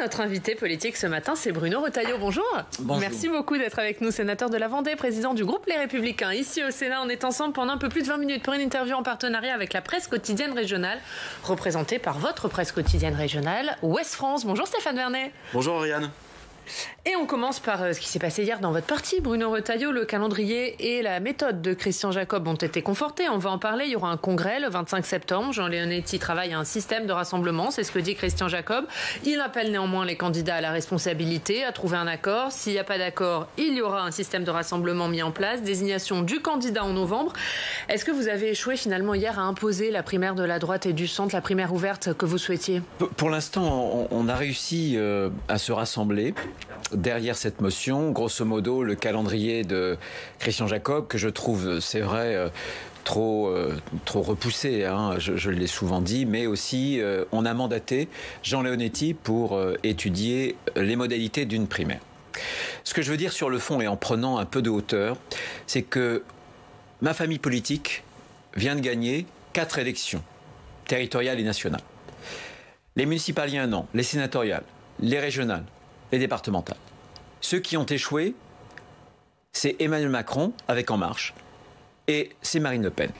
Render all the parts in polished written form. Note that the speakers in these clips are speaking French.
notre invité politique ce matin, c'est Bruno Retailleau. Bonjour. Bonjour. Merci beaucoup d'être avec nous, sénateur de la Vendée, président du groupe Les Républicains. Ici au Sénat, on est ensemble pendant un peu plus de 20 minutes pour une interview en partenariat avec la presse quotidienne régionale, représentée par votre presse quotidienne régionale, Ouest France. Bonjour Stéphane Vernet. Bonjour Ariane. Et on commence par ce qui s'est passé hier dans votre parti, Bruno Retailleau. Le calendrier et la méthode de Christian Jacob ont été confortés. On va en parler. Il y aura un congrès le 25 septembre. Jean Leonetti travaille à un système de rassemblement. C'est ce que dit Christian Jacob. Il appelle néanmoins les candidats à la responsabilité, à trouver un accord. S'il n'y a pas d'accord, il y aura un système de rassemblement mis en place. Désignation du candidat en novembre. Est-ce que vous avez échoué finalement hier à imposer la primaire de la droite et du centre, la primaire ouverte que vous souhaitiez? Pour l'instant, on a réussi à se rassembler derrière cette motion. Grosso modo, le calendrier de Christian Jacob, que je trouve, c'est vrai, trop repoussé, hein, je l'ai souvent dit, mais aussi on a mandaté Jean Leonetti pour étudier les modalités d'une primaire. Ce que je veux dire sur le fond, et en prenant un peu de hauteur, c'est que ma famille politique vient de gagner 4 élections, territoriales et nationales. Les municipales, il y a un an, les sénatoriales, les régionales, les départementales. Ceux qui ont échoué, c'est Emmanuel Macron avec En Marche et c'est Marine Le Pen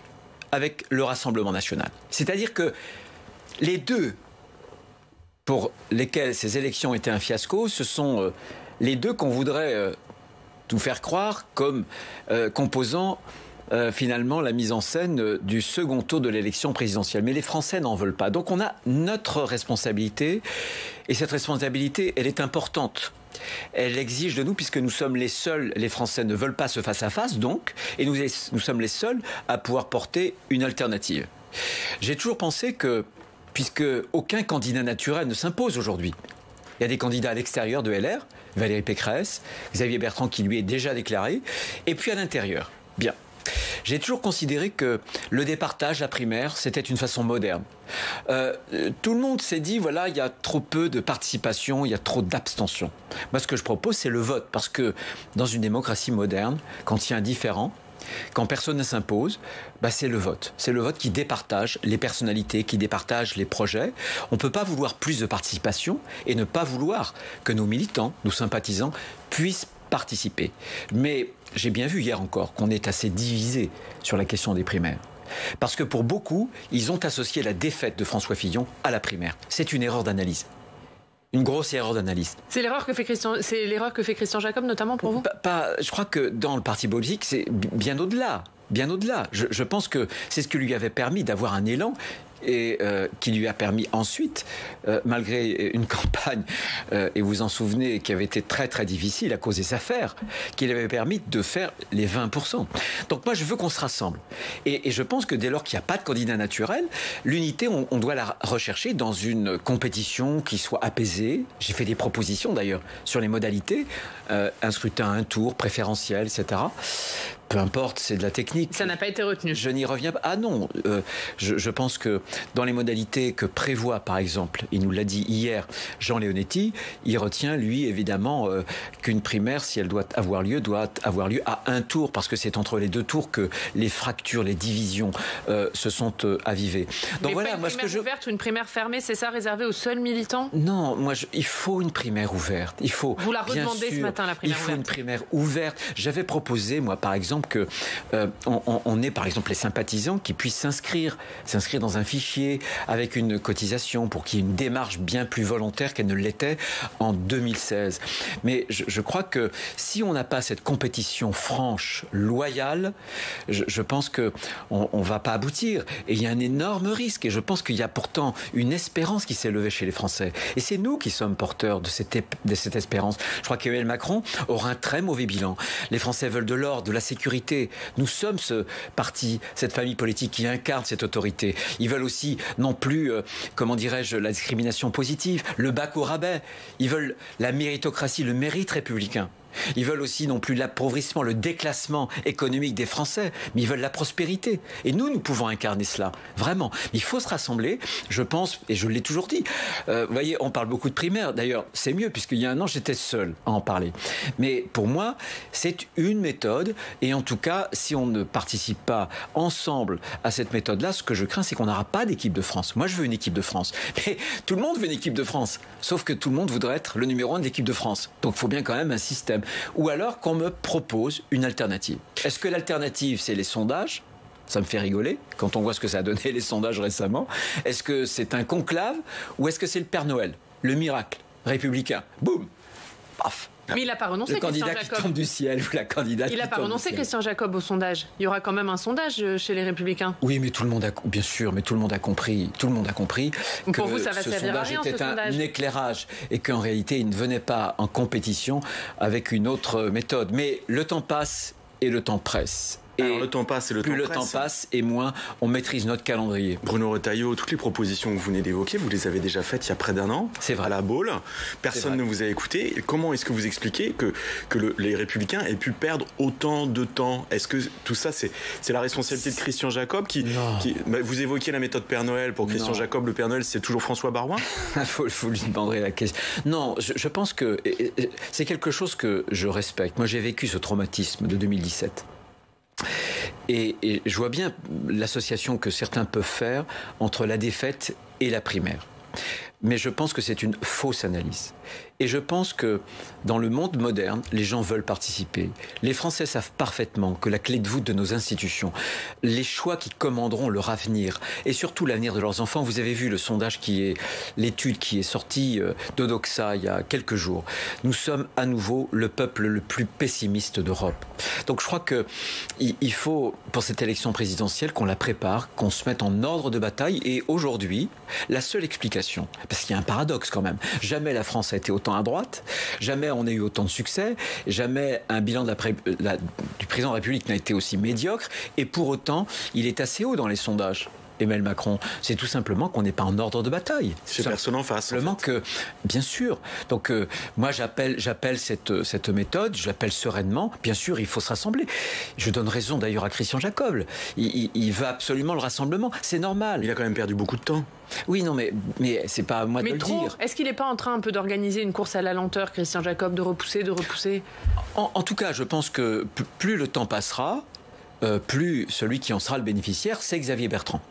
avec le Rassemblement national. C'est-à-dire que les deux pour lesquels ces élections étaient un fiasco, ce sont les deux qu'on voudrait tout faire croire comme composant finalement la mise en scène du second tour de l'élection présidentielle. Mais les Français n'en veulent pas. Donc on a notre responsabilité, et cette responsabilité, elle est importante. Elle exige de nous, puisque nous sommes les seuls, les Français ne veulent pas ce face-à-face, donc, et nous sommes les seuls à pouvoir porter une alternative. J'ai toujours pensé que, puisque aucun candidat naturel ne s'impose aujourd'hui, il y a des candidats à l'extérieur de LR, Valérie Pécresse, Xavier Bertrand qui lui est déjà déclaré, et puis à l'intérieur. Bien. J'ai toujours considéré que le départage, la primaire, c'était une façon moderne. Tout le monde s'est dit, voilà, il y a trop peu de participation, il y a trop d'abstention. Moi, ce que je propose, c'est le vote. Parce que dans une démocratie moderne, quand il y a un différent, quand personne ne s'impose, bah c'est le vote. C'est le vote qui départage les personnalités, qui départage les projets. On ne peut pas vouloir plus de participation et ne pas vouloir que nos militants, nos sympathisants, puissent participer. Mais j'ai bien vu hier encore qu'on est assez divisé sur la question des primaires. Parce que pour beaucoup, ils ont associé la défaite de François Fillon à la primaire. C'est une erreur d'analyse. Une grosse erreur d'analyse. C'est l'erreur que fait Christian Jacob, notamment pour vous? Je crois que dans le parti politique, c'est bien au-delà. Bien au-delà. Je pense que c'est ce qui lui avait permis d'avoir un élan et qui lui a permis ensuite, malgré une campagne, et vous en souvenez, qui avait été très très difficile à cause des affaires, qui lui avait permis de faire les 20%. Donc moi je veux qu'on se rassemble. Et je pense que dès lors qu'il n'y a pas de candidat naturel, l'unité, on doit la rechercher dans une compétition qui soit apaisée. J'ai fait des propositions d'ailleurs sur les modalités, un scrutin à un tour, préférentiel, etc. Peu importe, c'est de la technique. Ça n'a pas été retenu. Je n'y reviens pas. Ah non, je pense que dans les modalités que prévoit, par exemple, il nous l'a dit hier, Jean Leonetti, il retient, lui, évidemment, qu'une primaire, si elle doit avoir lieu à un tour, parce que c'est entre les deux tours que les fractures, les divisions se sont avivées. Donc mais voilà, pas une primaire ouverte ou une primaire fermée, c'est ça, réservé aux seuls militants? Non, il faut une primaire ouverte. Il faut. Vous la redemandez ce matin, la primaire ouverte? Il faut une primaire ouverte. J'avais proposé, moi, par exemple, que on ait par exemple les sympathisants qui puissent s'inscrire dans un fichier avec une cotisation pour qu'il y ait une démarche bien plus volontaire qu'elle ne l'était en 2016. Mais je crois que si on n'a pas cette compétition franche, loyale, je pense que on va pas aboutir. Et il y a un énorme risque. Et je pense qu'il y a pourtant une espérance qui s'est levée chez les Français. Et c'est nous qui sommes porteurs de cette espérance. Je crois qu'Emmanuel Macron aura un très mauvais bilan. Les Français veulent de l'ordre, de la sécurité. Nous sommes ce parti, cette famille politique qui incarne cette autorité. Ils veulent aussi non plus, la discrimination positive, le bac au rabais. Ils veulent la méritocratie, le mérite républicain. Ils veulent aussi non plus l'appauvrissement, le déclassement économique des Français, mais ils veulent la prospérité. Et nous pouvons incarner cela, vraiment. Il faut se rassembler, je pense, et je l'ai toujours dit. Vous voyez, on parle beaucoup de primaire. D'ailleurs, c'est mieux, puisqu'il y a un an, j'étais seul à en parler. Mais pour moi, c'est une méthode, et en tout cas, si on ne participe pas ensemble à cette méthode-là, ce que je crains, c'est qu'on n'aura pas d'équipe de France. Moi, je veux une équipe de France. Mais tout le monde veut une équipe de France. Sauf que tout le monde voudrait être le numéro 1 de l'équipe de France. Donc, il faut bien quand même un système. Ou alors qu'on me propose une alternative. Est-ce que l'alternative, c'est les sondages ? Ça me fait rigoler quand on voit ce que ça a donné les sondages récemment. Est-ce que c'est un conclave ou est-ce que c'est le Père Noël, le miracle républicain ? Boum, paf. Mais il n'a pas renoncé, le candidat Christian Jacob. Qui tombe du ciel ou la candidate Il n'a pas renoncé, Christian Jacob, au sondage. Il y aura quand même un sondage chez les Républicains. Oui, mais tout le monde a, bien sûr, mais tout le monde a compris. Tout le monde a compris que pour vous, ça va ce servir à sondage rien, était ce sondage. un éclairage et qu'en réalité, il ne venait pas en compétition avec une autre méthode. Mais le temps passe et le temps presse. Et alors, le temps passe et le plus temps le presse. temps passe et moins on maîtrise notre calendrier. Bruno Retailleau, toutes les propositions que vous venez d'évoquer, vous les avez déjà faites il y a près d'un an. C'est vrai. À la Baule. Personne ne vous a écouté. Comment est-ce que vous expliquez que les Républicains aient pu perdre autant de temps ? Est-ce que tout ça, c'est la responsabilité de Christian Jacob vous évoquiez la méthode Père Noël. Pour Christian Jacob, le Père Noël, c'est toujours François Baroin ? faut lui demander la question. Non, je pense que c'est quelque chose que je respecte. Moi, j'ai vécu ce traumatisme de 2017. Et je vois bien l'association que certains peuvent faire entre la défaite et la primaire. Mais je pense que c'est une fausse analyse. Et je pense que dans le monde moderne, les gens veulent participer. Les Français savent parfaitement que la clé de voûte de nos institutions, les choix qui commanderont leur avenir et surtout l'avenir de leurs enfants, vous avez vu le sondage l'étude qui est sortie d'Odoxa il y a quelques jours. Nous sommes à nouveau le peuple le plus pessimiste d'Europe. Donc je crois qu'il faut, pour cette élection présidentielle, qu'on la prépare, qu'on se mette en ordre de bataille. Et aujourd'hui, la seule explication, parce qu'il y a un paradoxe quand même, jamais la France a été autant à droite, jamais on a eu autant de succès, jamais un bilan du président de la République n'a été aussi médiocre, et pour autant, il est assez haut dans les sondages. Emmanuel Macron, c'est tout simplement qu'on n'est pas en ordre de bataille. C'est personne en face. Simplement que, bien sûr. Donc moi j'appelle cette méthode, je l'appelle sereinement. Bien sûr, il faut se rassembler. Je donne raison d'ailleurs à Christian Jacob. Il veut absolument le rassemblement. C'est normal. Il a quand même perdu beaucoup de temps. Oui, non, mais c'est pas à moi de le dire. Est-ce qu'il n'est pas en train un peu d'organiser une course à la lenteur, Christian Jacob, de repousser En tout cas, je pense que plus le temps passera, plus celui qui en sera le bénéficiaire, c'est Xavier Bertrand.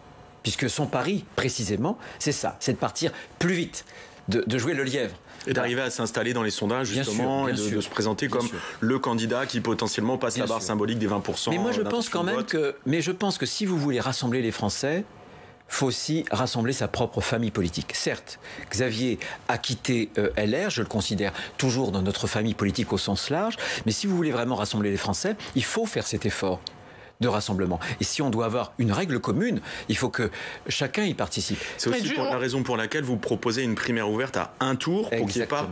Puisque son pari, précisément, c'est ça, c'est de partir plus vite, de jouer le lièvre. Et d'arriver à s'installer dans les sondages, justement, de se présenter comme le candidat qui potentiellement passe la barre symbolique des 20%. Mais moi, je pense quand même que si vous voulez rassembler les Français, faut aussi rassembler sa propre famille politique. Certes, Xavier a quitté LR, je le considère toujours dans notre famille politique au sens large, mais si vous voulez vraiment rassembler les Français, il faut faire cet effort de rassemblement. Et si on doit avoir une règle commune, il faut que chacun y participe. C'est aussi la raison pour laquelle vous proposez une primaire ouverte à un tour, pour qu'il n'y ait pas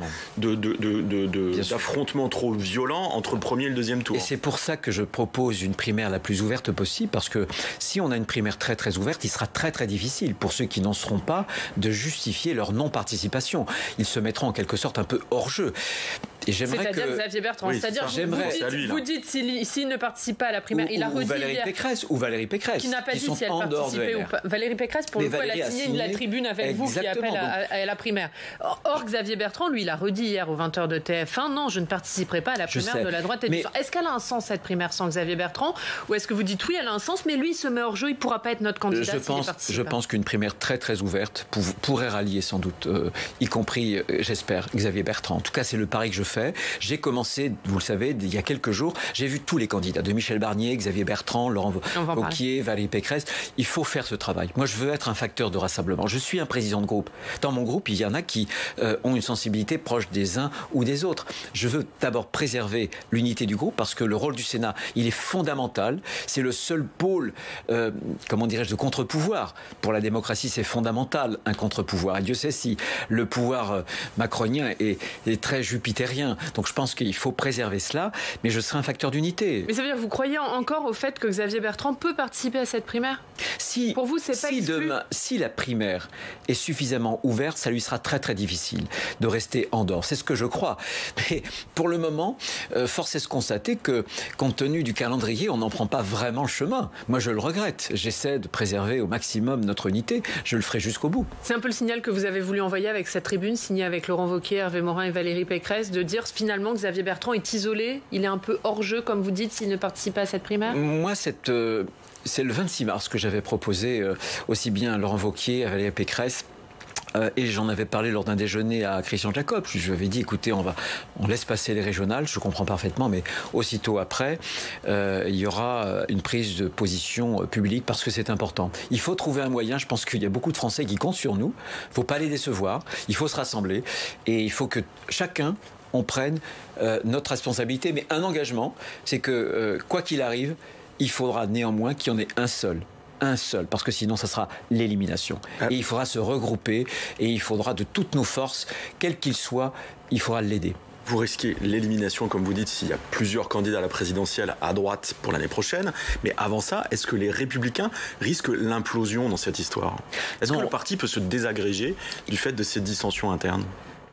d'affrontement trop violent entre le premier et le deuxième tour. Et c'est pour ça que je propose une primaire la plus ouverte possible, parce que si on a une primaire très très ouverte, il sera très très difficile pour ceux qui n'en seront pas de justifier leur non-participation. Ils se mettront en quelque sorte un peu hors jeu. C'est-à-dire Xavier Bertrand, c'est-à-dire vous dites s'il ne participe pas à la primaire, il a redit ou Valérie Pécresse, qui n'a pas dit si elle participait ou pas. Valérie Pécresse, pour le coup, elle a signé la tribune avec vous qui appelle à la primaire. Or, Xavier Bertrand, lui, il a redit hier aux 20h de TF1, non, je ne participerai pas à la primaire de la droite et du centre. Est-ce qu'elle a un sens, cette primaire, sans Xavier Bertrand, ou est-ce que vous dites oui, elle a un sens, mais lui, il se met hors jeu, il ne pourra pas être notre candidat s'il ne participe pas. Je pense qu'une primaire très très ouverte pourrait rallier sans doute, y compris, j'espère, Xavier Bertrand. En tout cas, c'est le pari que je fais. J'ai commencé, vous le savez, il y a quelques jours, j'ai vu tous les candidats, de Michel Barnier, Xavier Bertrand, Laurent Wauquiez, Valérie Pécresse. Il faut faire ce travail. Moi, je veux être un facteur de rassemblement. Je suis un président de groupe. Dans mon groupe, il y en a qui ont une sensibilité proche des uns ou des autres. Je veux d'abord préserver l'unité du groupe parce que le rôle du Sénat, il est fondamental. C'est le seul pôle, de contre-pouvoir. Pour la démocratie, c'est fondamental, un contre-pouvoir. Et Dieu sait si le pouvoir macronien est très jupitérien. bien. Donc je pense qu'il faut préserver cela, mais je serai un facteur d'unité. Mais ça veut dire que vous croyez encore au fait que Xavier Bertrand peut participer à cette primaire ? Pour vous, c'est pas exclu ? Si la primaire est suffisamment ouverte, ça lui sera très très difficile de rester en dehors. C'est ce que je crois. Mais pour le moment, force est de constater que, compte tenu du calendrier, on n'en prend pas vraiment le chemin. Moi, je le regrette. J'essaie de préserver au maximum notre unité. Je le ferai jusqu'au bout. C'est un peu le signal que vous avez voulu envoyer avec cette tribune signée avec Laurent Wauquiez, Hervé Morin et Valérie Pécresse, de dire finalement que Xavier Bertrand est isolé, il est un peu hors jeu, comme vous dites, s'il ne participe pas à cette primaire ? Moi, c'est le 26 mars que j'avais proposé aussi bien à Laurent Wauquiez, à Valérie Pécresse. Et j'en avais parlé lors d'un déjeuner à Christian Jacob. Je lui avais dit, écoutez, on laisse passer les régionales, je comprends parfaitement, mais aussitôt après, il y aura une prise de position publique parce que c'est important. Il faut trouver un moyen, je pense qu'il y a beaucoup de Français qui comptent sur nous, il ne faut pas les décevoir, il faut se rassembler et il faut que chacun, on prenne notre responsabilité. Mais un engagement, c'est que quoi qu'il arrive, il faudra néanmoins qu'il y en ait un seul, parce que sinon ça sera l'élimination. Et il faudra se regrouper et il faudra de toutes nos forces, quel qu'il soit, il faudra l'aider. Vous risquez l'élimination, comme vous dites, s'il y a plusieurs candidats à la présidentielle à droite pour l'année prochaine. Mais avant ça, est-ce que les Républicains risquent l'implosion dans cette histoire ? Est-ce que le parti peut se désagréger du fait de ces dissensions internes ?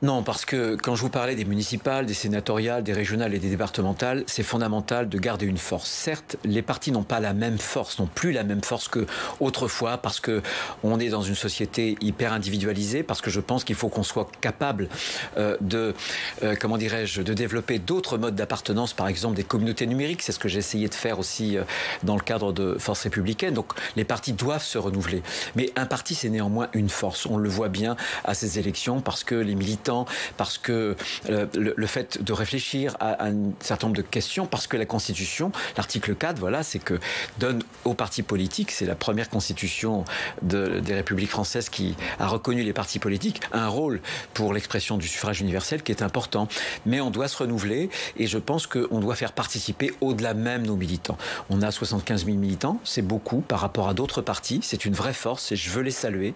Non, parce que quand je vous parlais des municipales, des sénatoriales, des régionales et des départementales, c'est fondamental de garder une force. Certes, les partis n'ont pas la même force, n'ont plus la même force qu'autrefois, parce que on est dans une société hyper individualisée, parce que je pense qu'il faut qu'on soit capable de développer d'autres modes d'appartenance, par exemple des communautés numériques. C'est ce que j'ai essayé de faire aussi dans le cadre de Force républicaine. Donc les partis doivent se renouveler. Mais un parti, c'est néanmoins une force. On le voit bien à ces élections, parce que les militants, parce que le fait de réfléchir à un certain nombre de questions, parce que la Constitution, l'article 4, voilà, c'est que donne aux partis politiques, c'est la première Constitution des Républiques françaises qui a reconnu les partis politiques, un rôle pour l'expression du suffrage universel qui est important. Mais on doit se renouveler et je pense qu'on doit faire participer au-delà même nos militants. On a 75 000 militants, c'est beaucoup par rapport à d'autres partis, c'est une vraie force et je veux les saluer.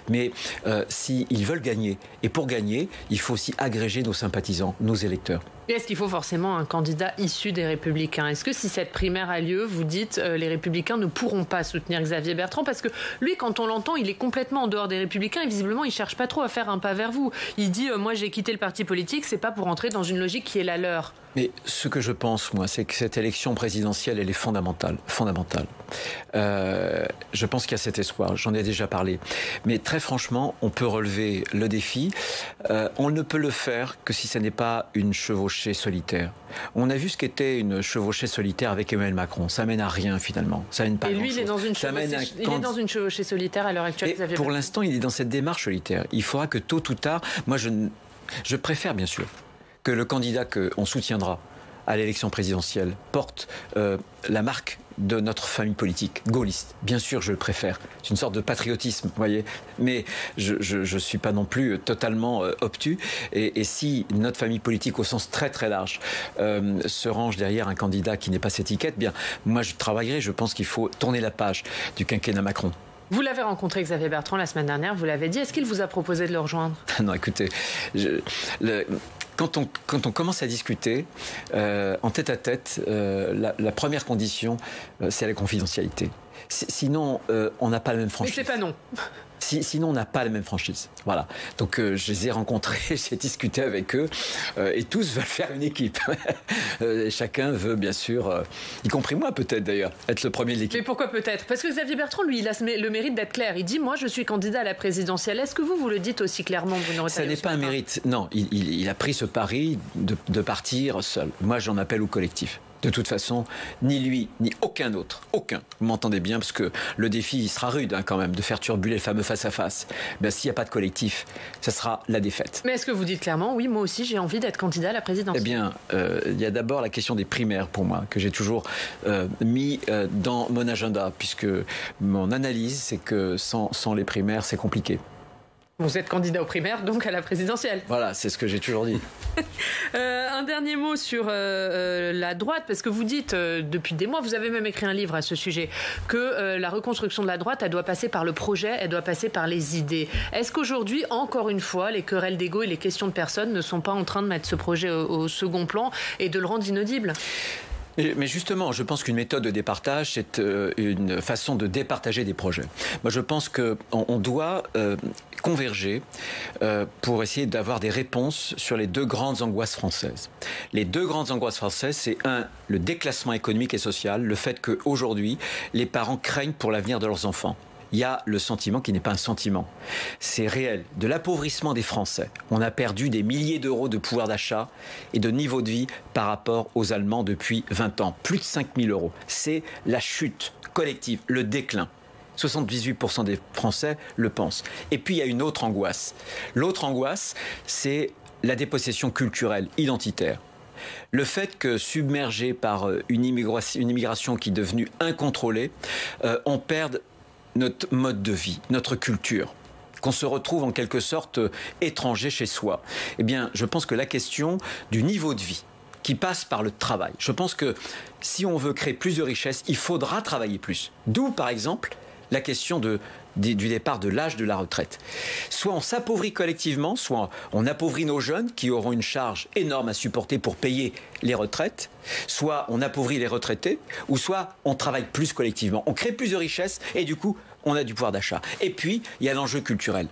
Mais s'ils veulent gagner, et pour gagner, il faut aussi agréger nos sympathisants, nos électeurs. Et est-ce qu'il faut forcément un candidat issu des Républicains ? Est-ce que si cette primaire a lieu, vous dites les Républicains ne pourront pas soutenir Xavier Bertrand ? Parce que lui, quand on l'entend, il est complètement en dehors des Républicains et visiblement, il ne cherche pas trop à faire un pas vers vous. Il dit moi, j'ai quitté le parti politique, c'est pas pour entrer dans une logique qui est la leur. Mais ce que je pense, moi, c'est que cette élection présidentielle, elle est fondamentale. Je pense qu'il y a cet espoir, j'en ai déjà parlé. Mais très franchement, on peut relever le défi. On ne peut le faire que si ce n'est pas une chevauchée solitaire. On a vu ce qu'était une chevauchée solitaire avec Emmanuel Macron. Ça mène à rien, finalement. Ça mène pas à grand-chose. Et lui, il est dans une chevauchée solitaire à l'heure actuelle. Et pour l'instant, il est dans cette démarche solitaire. Il faudra que tôt ou tard, moi, je préfère, bien sûr, que le candidat qu'on soutiendra à l'élection présidentielle porte la marque de notre famille politique, gaulliste. Bien sûr, je le préfère. C'est une sorte de patriotisme, vous voyez. Mais je suis pas non plus totalement obtus. Et si notre famille politique, au sens très très large, se range derrière un candidat qui n'est pas cette étiquette, bien, moi je travaillerai. Je pense qu'il faut tourner la page du quinquennat Macron. Vous l'avez rencontré, Xavier Bertrand, la semaine dernière, vous l'avez dit. Est-ce qu'il vous a proposé de le rejoindre ? Non, écoutez, quand on commence à discuter en tête-à-tête, la première condition, c'est la confidentialité. Sinon, on n'a pas la même franchise. Mais c'est pas non. Sinon, on n'a pas la même franchise. Voilà. Donc, je les ai rencontrés, j'ai discuté avec eux, et tous veulent faire une équipe. Chacun veut, bien sûr, y compris moi peut-être d'ailleurs, être le premier de l'équipe. Mais pourquoi peut-être ? Parce que Xavier Bertrand, lui, il a le mérite d'être clair. Il dit, moi, je suis candidat à la présidentielle. Est-ce que vous le dites aussi clairement, Bruno Retailleau ? Ça n'est pas un mérite. Non, il a pris ce pari de partir seul. Moi, j'en appelle au collectif. De toute façon, ni lui, ni aucun autre, aucun. Vous m'entendez bien, parce que le défi, il sera rude quand même, de faire turbuler le fameux face-à-face. Ben, s'il n'y a pas de collectif, ça sera la défaite. Mais est-ce que vous dites clairement, oui, moi aussi, j'ai envie d'être candidat à la présidentielle ? Eh bien, il y a d'abord la question des primaires, pour moi, que j'ai toujours mis dans mon agenda, puisque mon analyse, c'est que sans les primaires, c'est compliqué. Vous êtes candidat aux primaires, donc à la présidentielle. Voilà, c'est ce que j'ai toujours dit. Un dernier mot sur la droite, parce que vous dites depuis des mois, vous avez même écrit un livre à ce sujet, que la reconstruction de la droite, elle doit passer par le projet, elle doit passer par les idées. Est-ce qu'aujourd'hui, encore une fois, les querelles d'ego et les questions de personnes ne sont pas en train de mettre ce projet au second plan et de le rendre inaudible ? Mais justement, je pense qu'une méthode de départage, c'est une façon de départager des projets. Moi, je pense qu'on doit converger pour essayer d'avoir des réponses sur les deux grandes angoisses françaises. Les deux grandes angoisses françaises, c'est le déclassement économique et social, le fait qu'aujourd'hui, les parents craignent pour l'avenir de leurs enfants. Il y a le sentiment qui n'est pas un sentiment. C'est réel. De l'appauvrissement des Français. On a perdu des milliers d'euros de pouvoir d'achat et de niveau de vie par rapport aux Allemands depuis 20 ans. Plus de 5 000 euros. C'est la chute collective, le déclin. 78% des Français le pensent. Et puis il y a une autre angoisse. L'autre angoisse, c'est la dépossession culturelle, identitaire. Le fait que, submergé par une immigration qui est devenue incontrôlée, on perde notre mode de vie, notre culture, qu'on se retrouve en quelque sorte étranger chez soi. Eh bien, je pense que la question du niveau de vie qui passe par le travail, je pense que si on veut créer plus de richesses, il faudra travailler plus. D'où, par exemple, la question du départ de l'âge de la retraite. Soit on s'appauvrit collectivement, soit on appauvrit nos jeunes qui auront une charge énorme à supporter pour payer les retraites, soit on appauvrit les retraités, ou soit on travaille plus collectivement. On crée plus de richesses et du coup, on a du pouvoir d'achat. Et puis, il y a l'enjeu culturel.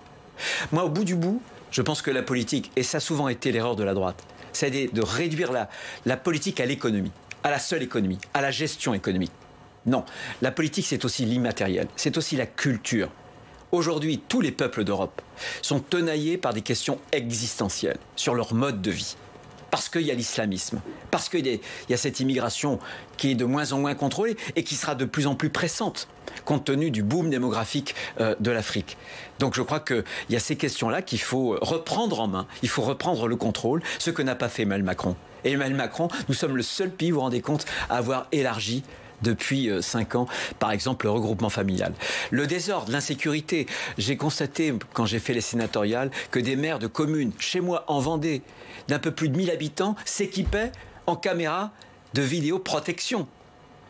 Moi, au bout du bout, je pense que la politique, et ça a souvent été l'erreur de la droite, c'est de réduire la politique à l'économie, à la seule économie, à la gestion économique. Non, la politique, c'est aussi l'immatériel, c'est aussi la culture. Aujourd'hui, tous les peuples d'Europe sont tenaillés par des questions existentielles sur leur mode de vie. Parce qu'il y a l'islamisme, parce qu'il y a cette immigration qui est de moins en moins contrôlée et qui sera de plus en plus pressante, compte tenu du boom démographique de l'Afrique. Donc je crois qu'il y a ces questions-là qu'il faut reprendre en main, il faut reprendre le contrôle, ce que n'a pas fait Emmanuel Macron. Et Emmanuel Macron, nous sommes le seul pays, vous vous rendez compte, à avoir élargi depuis 5 ans, par exemple, le regroupement familial. Le désordre, l'insécurité. J'ai constaté, quand j'ai fait les sénatoriales, que des maires de communes, chez moi en Vendée, d'un peu plus de 1000 habitants, s'équipaient en caméras de vidéoprotection.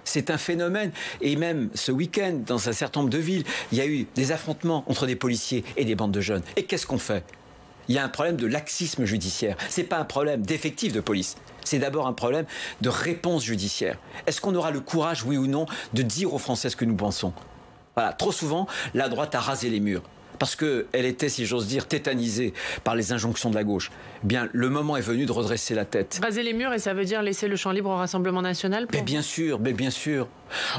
C'est un phénomène. Et même ce week-end, dans un certain nombre de villes, il y a eu des affrontements entre des policiers et des bandes de jeunes. Et qu'est-ce qu'on fait ? Il y a un problème de laxisme judiciaire. Ce n'est pas un problème d'effectif de police. C'est d'abord un problème de réponse judiciaire. Est-ce qu'on aura le courage, oui ou non, de dire aux Français ce que nous pensons ? Voilà, trop souvent, la droite a rasé les murs. Parce qu'elle était, si j'ose dire, tétanisée par les injonctions de la gauche. Bien, le moment est venu de redresser la tête. Raser les murs, et ça veut dire laisser le champ libre au Rassemblement national Mais bien sûr.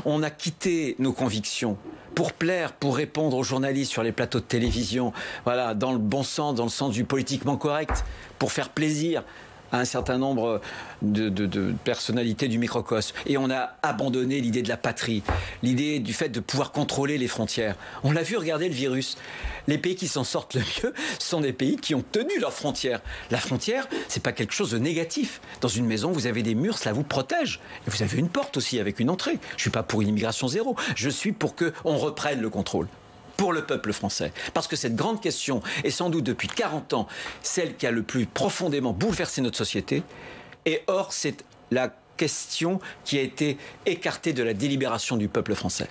On a quitté nos convictions pour plaire, pour répondre aux journalistes sur les plateaux de télévision, voilà, dans le bon sens, dans le sens du politiquement correct, pour faire plaisir à un certain nombre de personnalités du microcosme. Et on a abandonné l'idée de la patrie, l'idée du fait de pouvoir contrôler les frontières. On l'a vu, regardez le virus. Les pays qui s'en sortent le mieux sont des pays qui ont tenu leurs frontières. La frontière, c'est pas quelque chose de négatif. Dans une maison, vous avez des murs, cela vous protège. Et vous avez une porte aussi avec une entrée. Je suis pas pour une immigration zéro. Je suis pour qu'on reprenne le contrôle. Pour le peuple français. Parce que cette grande question est sans doute depuis 40 ans celle qui a le plus profondément bouleversé notre société. Et or, c'est la question qui a été écartée de la délibération du peuple français.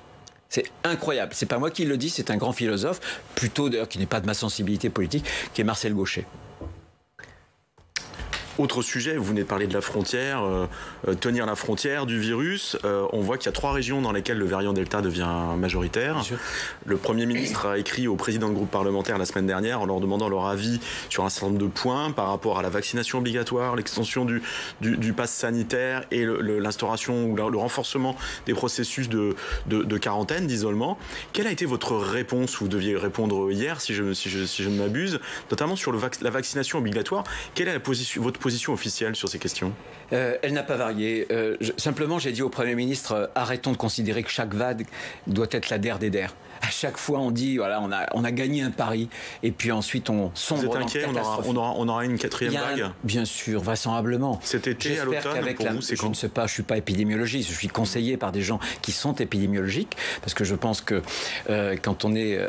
C'est incroyable. C'est pas moi qui le dis, c'est un grand philosophe, plutôt d'ailleurs qui n'est pas de ma sensibilité politique, qui est Marcel Gauchet. Autre sujet, vous venez de parler de la frontière, tenir la frontière du virus. On voit qu'il y a 3 régions dans lesquelles le variant Delta devient majoritaire. Le Premier ministre a écrit au président de groupe parlementaire la semaine dernière en leur demandant leur avis sur un certain nombre de points par rapport à la vaccination obligatoire, l'extension du pass sanitaire et l'instauration ou le renforcement des processus de quarantaine, d'isolement. Quelle a été votre réponse ? Vous deviez répondre hier, si je ne m'abuse, notamment sur la vaccination obligatoire. Quelle est votre position officielle sur ces questions ? Elle n'a pas varié. Simplement, j'ai dit au Premier ministre, arrêtons de considérer que chaque vague doit être la der des der. À chaque fois, on dit, voilà, on a gagné un pari, et puis ensuite on sombre dans le catastrophe. On aura une quatrième vague? Bien sûr, vraisemblablement. Cet été, à l'automne, pour vous, c'est quand? Je ne sais pas, je ne suis pas épidémiologiste, je suis conseillé par des gens qui sont épidémiologiques, parce que je pense que quand on est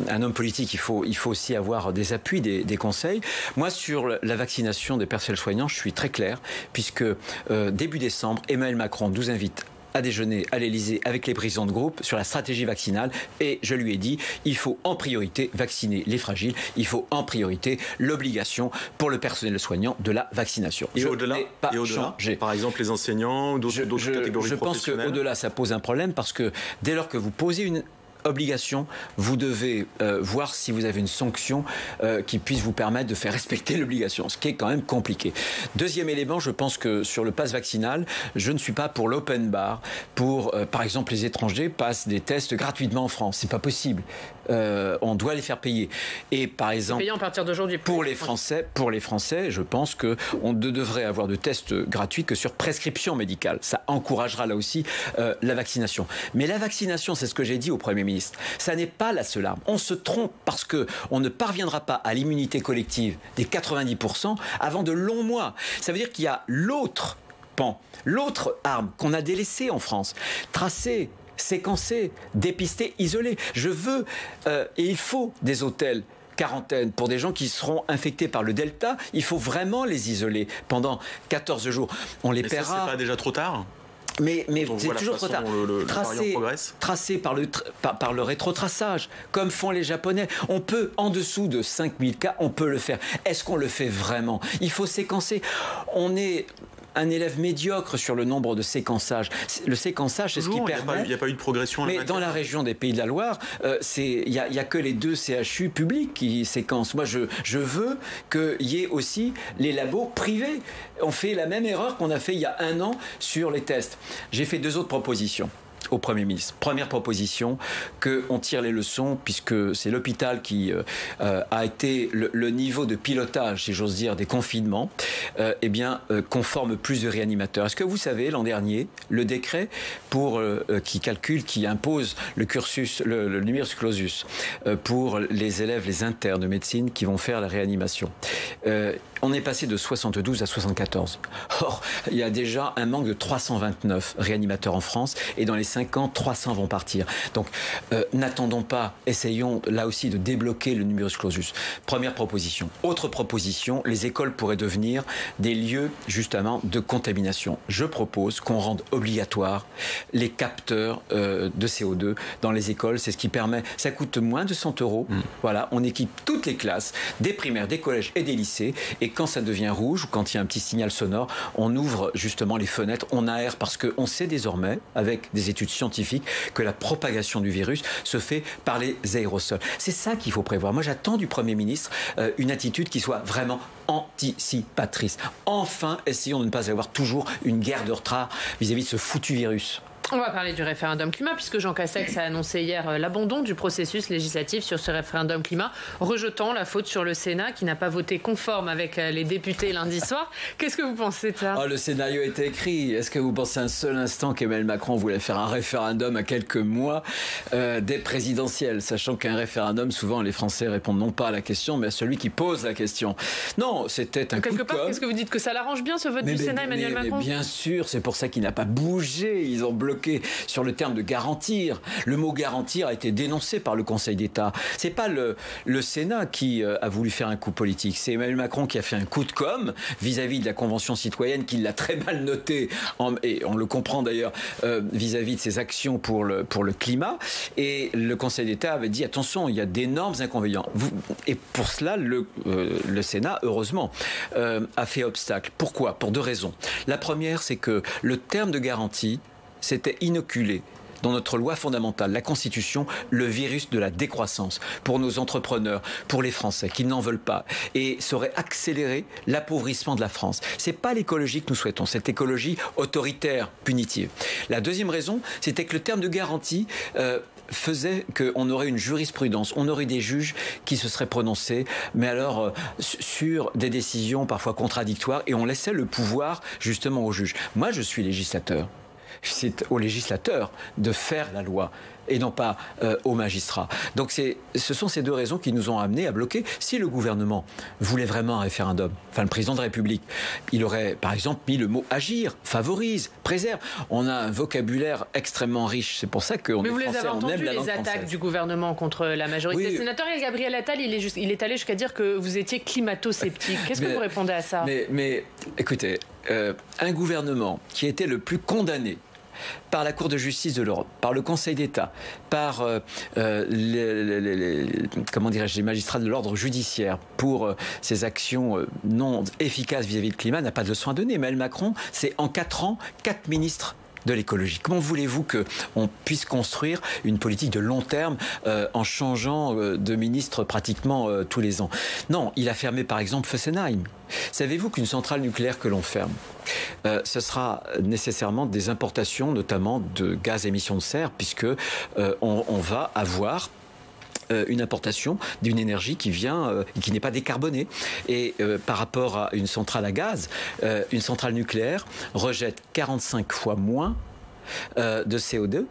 un homme politique, il faut aussi avoir des appuis, des conseils. Moi, sur la vaccination des personnels soignants, je suis très clair, puisque début décembre, Emmanuel Macron nous invite à déjeuner à l'Élysée avec les présidents de groupe sur la stratégie vaccinale, et je lui ai dit, il faut en priorité vacciner les fragiles, il faut en priorité l'obligation pour le personnel soignant de la vaccination. Et au-delà, par exemple les enseignants, d'autres catégories professionnelles. Je pense qu'au-delà, ça pose un problème, parce que dès lors que vous posez une obligation, vous devez voir si vous avez une sanction qui puisse vous permettre de faire respecter l'obligation, ce qui est quand même compliqué. Deuxième élément, je pense que sur le pass vaccinal, je ne suis pas pour l'open bar, pour par exemple les étrangers passent des tests gratuitement en France. C'est pas possible. On doit les faire payer. Et par exemple, payant à partir d'aujourd'hui. Pour les Français, je pense qu'on ne devrait avoir de tests gratuits que sur prescription médicale. Ça encouragera là aussi la vaccination. Mais la vaccination, c'est ce que j'ai dit au Premier ministre, ça n'est pas la seule arme. On se trompe, parce qu'on ne parviendra pas à l'immunité collective des 90% avant de longs mois. Ça veut dire qu'il y a l'autre pan, l'autre arme qu'on a délaissée en France. Tracer, séquencer, dépister, isoler. Je veux et il faut des hôtels quarantaine pour des gens qui seront infectés par le Delta. Il faut vraiment les isoler pendant 14 jours. On les paiera. Ça, c'est pas déjà trop tard ? Mais c'est toujours trop tard. Tracé par le rétrotraçage, comme font les Japonais. On peut, en dessous de 5000 cas, on peut le faire. Est-ce qu'on le fait vraiment ? Il faut séquencer. On est un élève médiocre sur le nombre de séquençages. Le séquençage, c'est ce qui permet... Il n'y a pas eu de progression. Mais dans la région des Pays de la Loire, il n'y a que les 2 CHU publics qui séquencent. Moi, je veux qu'il y ait aussi les labos privés. On fait la même erreur qu'on a fait il y a 1 an sur les tests. J'ai fait 2 autres propositions au Premier ministre. Première proposition, qu'on tire les leçons, puisque c'est l'hôpital qui a été le niveau de pilotage, si j'ose dire, des confinements, qu'on forme plus de réanimateurs. Est-ce que vous savez, l'an dernier, le décret qui impose le cursus, le numerus clausus, pour les élèves, les internes de médecine qui vont faire la réanimation, on est passé de 72 à 74. Or, il y a déjà un manque de 329 réanimateurs en France, et dans les 5 ans, 300 vont partir. Donc, n'attendons pas, essayons là aussi de débloquer le numerus clausus. Première proposition. Autre proposition, les écoles pourraient devenir des lieux justement de contamination. Je propose qu'on rende obligatoire les capteurs de CO2 dans les écoles. C'est ce qui permet, ça coûte moins de 100 €. Voilà, on équipe toutes les classes, des primaires, des collèges et des lycées, et quand ça devient rouge, ou quand il y a un petit signal sonore, on ouvre justement les fenêtres, on aère, parce qu'on sait désormais, avec des études scientifiques, que la propagation du virus se fait par les aérosols. C'est ça qu'il faut prévoir. Moi, j'attends du Premier ministre une attitude qui soit vraiment anticipatrice. Enfin, essayons de ne pas avoir toujours une guerre de retard vis-à-vis de ce foutu virus. On va parler du référendum climat, puisque Jean Castex a annoncé hier l'abandon du processus législatif sur ce référendum climat, rejetant la faute sur le Sénat qui n'a pas voté conforme avec les députés lundi soir. Qu'est-ce que vous pensez de ça ? Le scénario était écrit. Est-ce que vous pensez un seul instant qu'Emmanuel Macron voulait faire un référendum à quelques mois des présidentielles, sachant qu'un référendum, souvent les Français répondent non pas à la question, mais à celui qui pose la question. Non, c'était un coup de com'. Quelque part, qu'est-ce que vous dites ? Que ça l'arrange bien, ce vote du Sénat, Emmanuel Macron ? Mais bien sûr, c'est pour ça qu'il n'a pas bougé. Ils ont bloqué sur le terme de garantir. Le mot garantir a été dénoncé par le Conseil d'État. C'est pas le Sénat qui a voulu faire un coup politique. C'est Emmanuel Macron qui a fait un coup de com' vis-à-vis de la Convention citoyenne, qui l'a très mal noté, et on le comprend d'ailleurs, vis-à-vis de ses actions pour le climat. Et le Conseil d'État avait dit, attention, il y a d'énormes inconvénients. Et pour cela, le Sénat, heureusement, a fait obstacle. Pourquoi ? Pour 2 raisons. La première, c'est que le terme de garantie, c'était inoculé dans notre loi fondamentale, la Constitution, le virus de la décroissance pour nos entrepreneurs, pour les Français qui n'en veulent pas, et ça aurait accéléré l'appauvrissement de la France. C'est pas l'écologie que nous souhaitons, cette écologie autoritaire, punitive. La deuxième raison, c'était que le terme de garantie faisait qu'on aurait une jurisprudence, on aurait des juges qui se seraient prononcés, mais alors sur des décisions parfois contradictoires, et on laissait le pouvoir justement aux juges. Moi, je suis législateur. C'est aux législateurs de faire la loi. et non pas aux magistrats. Donc ce sont ces deux raisons qui nous ont amenés à bloquer. Si le gouvernement voulait vraiment un référendum, enfin le président de la République, il aurait par exemple mis le mot agir, favorise, préserve. On a un vocabulaire extrêmement riche. C'est pour ça qu'on est français, on aime la langue française. Mais vous les avez entendu, les attaques du gouvernement contre la majorité sénatoriale. Gabriel Attal, il est allé jusqu'à dire que vous étiez climato-sceptique. Qu'est-ce que vous répondez à ça ? Mais écoutez, un gouvernement qui était le plus condamné par la Cour de justice de l'Europe, par le Conseil d'État, par les magistrats de l'ordre judiciaire pour ses actions non efficaces vis-à-vis du climat, n'a pas de leçon à donner. Emmanuel Macron, c'est en 4 ans, 4 ministres de l'écologie. Comment voulez-vous qu'on puisse construire une politique de long terme en changeant de ministre pratiquement tous les ans ? Non, il a fermé par exemple Fessenheim. Savez-vous qu'une centrale nucléaire que l'on ferme, ce sera nécessairement des importations, notamment de gaz à émission de serre, puisque on va avoir une importation d'une énergie qui vient, qui n'est pas décarbonée. Et par rapport à une centrale à gaz, une centrale nucléaire rejette 45 fois moins de CO2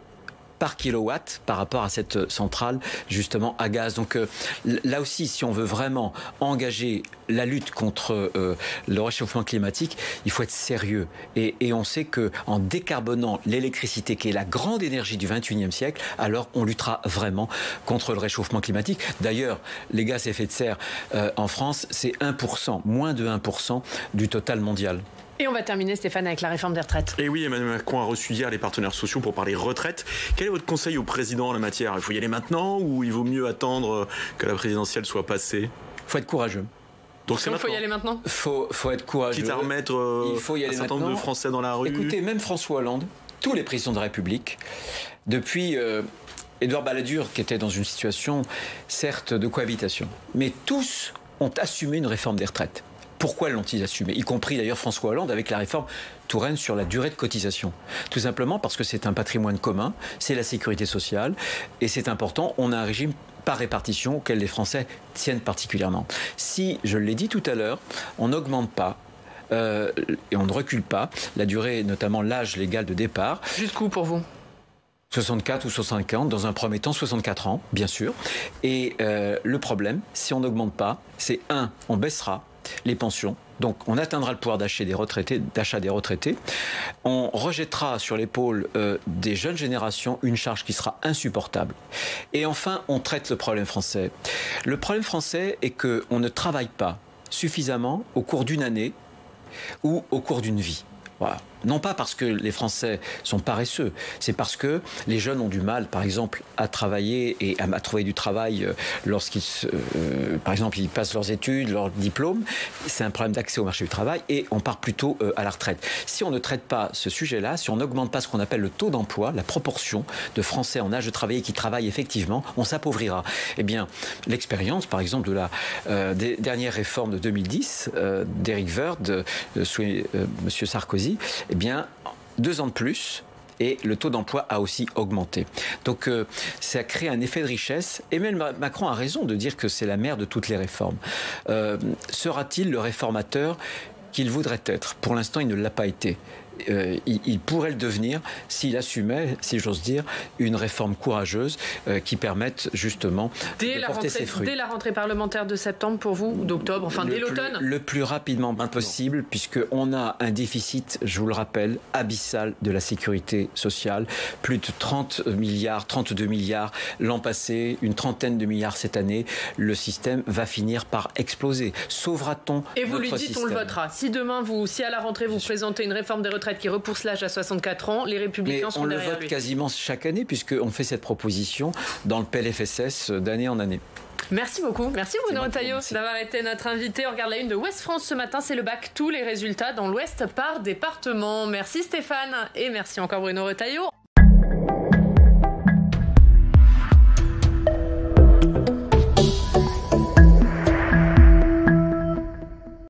par kilowatt par rapport à cette centrale justement à gaz. Donc là aussi, si on veut vraiment engager la lutte contre le réchauffement climatique, il faut être sérieux. Et on sait qu'en décarbonant l'électricité, qui est la grande énergie du XXIe siècle, alors on luttera vraiment contre le réchauffement climatique. D'ailleurs, les gaz à effet de serre en France, c'est 1%, moins de 1% du total mondial. Et on va terminer, Stéphane, avec la réforme des retraites. Et oui, Emmanuel Macron a reçu hier les partenaires sociaux pour parler retraite. Quel est votre conseil au président en la matière ? Il faut y aller maintenant ou il vaut mieux attendre que la présidentielle soit passée ? Il faut être courageux. Donc il faut y aller maintenant ? Faut être courageux. Quitte à remettre un certain nombre de Français dans la rue. Écoutez, même François Hollande, tous les présidents de la République, depuis Édouard Balladur, qui était dans une situation, certes, de cohabitation, mais tous ont assumé une réforme des retraites. Pourquoi l'ont-ils assumé ? Y compris d'ailleurs François Hollande avec la réforme Touraine sur la durée de cotisation. Tout simplement parce que c'est un patrimoine commun, c'est la sécurité sociale et c'est important, on a un régime par répartition auquel les Français tiennent particulièrement. Si, je l'ai dit tout à l'heure, on n'augmente pas et on ne recule pas la durée, notamment l'âge légal de départ. Jusqu'où pour vous ? 64 ou 50, dans un premier temps 64 ans, bien sûr. Et le problème, si on n'augmente pas, c'est on baissera les pensions. Donc on atteindra le pouvoir d'achat des retraités. On rejettera sur l'épaule des jeunes générations une charge qui sera insupportable. Et enfin, on traite le problème français. Le problème français est qu'on ne travaille pas suffisamment au cours d'une année ou au cours d'une vie. Voilà. Non pas parce que les Français sont paresseux, c'est parce que les jeunes ont du mal, par exemple, à travailler et à trouver du travail lorsqu'ils, par exemple, ils passent leurs études, leurs diplômes. C'est un problème d'accès au marché du travail et on part plutôt à la retraite. Si on ne traite pas ce sujet-là, si on n'augmente pas ce qu'on appelle le taux d'emploi, la proportion de Français en âge de travailler qui travaillent effectivement, on s'appauvrira. Eh bien, l'expérience, par exemple, de la dernière réforme de 2010 d'Éric Woerth sous M. Sarkozy, eh bien, 2 ans de plus, et le taux d'emploi a aussi augmenté. Donc, ça crée un effet de richesse. Emmanuel Macron a raison de dire que c'est la mère de toutes les réformes. Sera-t-il le réformateur qu'il voudrait être ? Pour l'instant, il ne l'a pas été. Il pourrait le devenir s'il assumait, si j'ose dire, une réforme courageuse qui permette justement de porter ses fruits. Dès la rentrée parlementaire de septembre pour vous, ou d'octobre, enfin dès l'automne ? Le plus rapidement possible, puisqu'on a un déficit, je vous le rappelle, abyssal de la sécurité sociale. Plus de 30 milliards, 32 milliards l'an passé, une trentaine de milliards cette année. Le système va finir par exploser. Sauvera-t-on notre système ? Et vous lui dites, on le votera. Si demain, si à la rentrée, vous présentez une réforme des retraites qui repousse l'âge à 64 ans, les Républicains sont derrière lui. On le vote quasiment chaque année puisqu'on fait cette proposition dans le PLFSS d'année en année. Merci beaucoup. Merci Bruno Retailleau d'avoir été notre invité. On regarde la une de Ouest France ce matin, c'est le bac. Tous les résultats dans l'Ouest par département. Merci Stéphane et merci encore Bruno Retailleau.